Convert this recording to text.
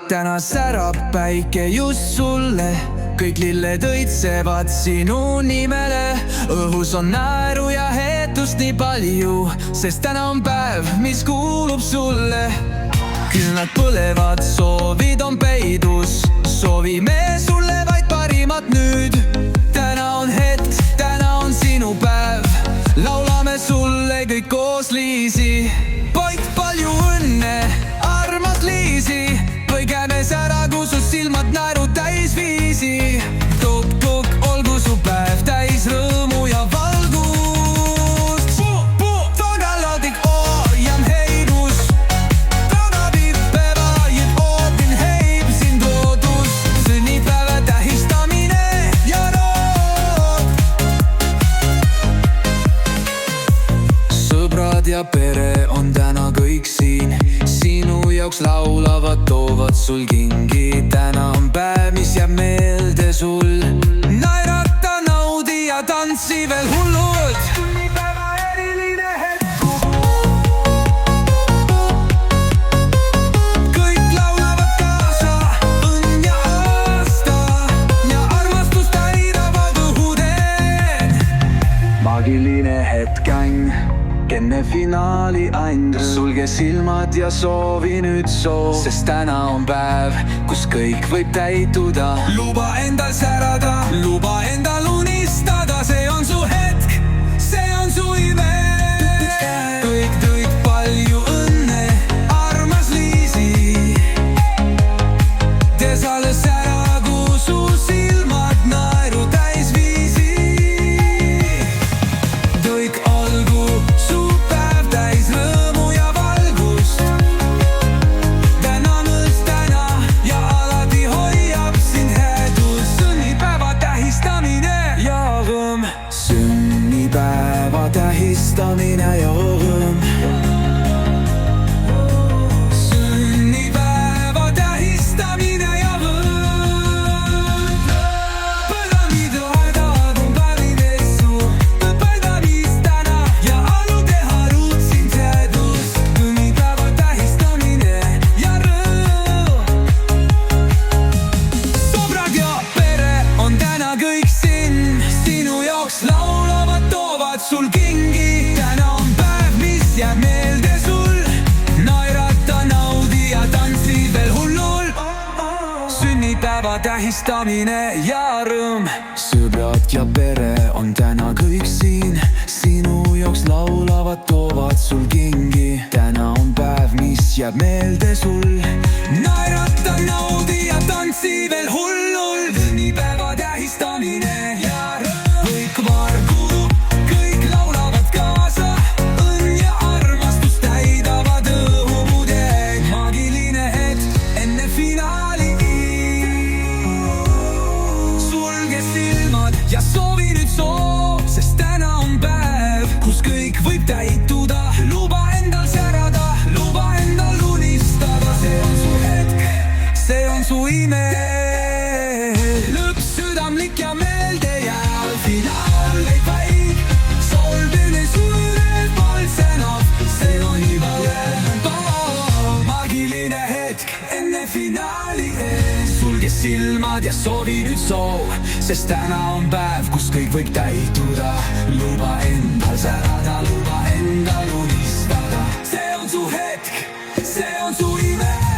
täna särab päike just sulle, kõik lilled õitsevad sinu nimele. Õhus on naeru ja heetust nii palju, sest täna on päev, mis kuulub sulle. Küll nad põlevad, soovid on peidus, soovime sulle vaid parimat nüüd. Täna on hetk, täna on sinu päev, laulame sulle kõik koos Liisi. Poid, palju õnne, armas Liisi, põgeme sära, kus su silmad naeru täis viisi. Tukk-tukk, olgu su päev täis rõõmu ja valgust. Tagaladik hoian heidus, tagavippe vajid ootin heib sind loodus. Sünnipäeva tähistamine ja rood. Sõbrad ja pere on täna kõik siin, sinu jaoks laulavad, toovad sul kingi. Täna on päev, mis jääb meelde sul, naerata, naudi ja tantsi veel hullult. Sünnipäeva eriline hetk, kõik laulavad kaasa, õnn ja aasta ja armastus täidavad õhuteen. Maagiline hetk äng, enne finaali and, sulge silmad ja soovi nüüd soov, sest täna on päev, kus kõik võib täituda. Luba endal särada, luba endal unistada, see on su hetk, see on su ime. Kõik palju õnne, armas Liisi, tee salle sära, kus su silmad naeru täis viisi. Kõik olgu su päev täis rõõmu ja valgust. Täna mõõs täna ja alati hoiab sind headus. Sünnipäeva tähistamine ja rõõm. Sünnipäeva tähistamine ja rõõm. Sünnipäeva tähistamine ja rõõm. Põlamidu hädad on pärinesu, põldamis täna ja alu teha ruutsin seadus. Sünnipäeva tähistamine ja rõõm. Sõbrad ja pere on täna kõik siin, sinu jaoks laulavad, toovad sul kingi. Täna on päev, mis jääb meelde sul, naerata, naudi ja tantsi veel hullul. Sünnipäeva tähistamine ja rõõm. Sõbrad ja pere on täna kõik siin, sinu jaoks laulavad, toovad sul kingi. Täna on päev, mis jääb meelde sul, naerata, naudi ja tantsi veel hullul. Sünnipäeva tähistamine ja rõõm. Kõik vargu, kõik laulavad kaasa, õnn ja armastus täidavad õhuteen. Maagiline hetk enne finaali, sulge silmad ja soovi nüüd soov, sest täna on päev, kus kõik võib täituda. Luba endal särada, luba endal unistada, see on su hetk, see on su ime. Lõpp südamlik ja meelde jääv, finaal ei vaid, solbine suured valtsenov, see on juba lõpp. Maagiline hetk enne finaali ees, sulge silmad ja soovi nüüd soov, sest täna on päev, kus kõik võib täituda. Luba endal särada, luba endal unistada, see on su hetk, see on su ime.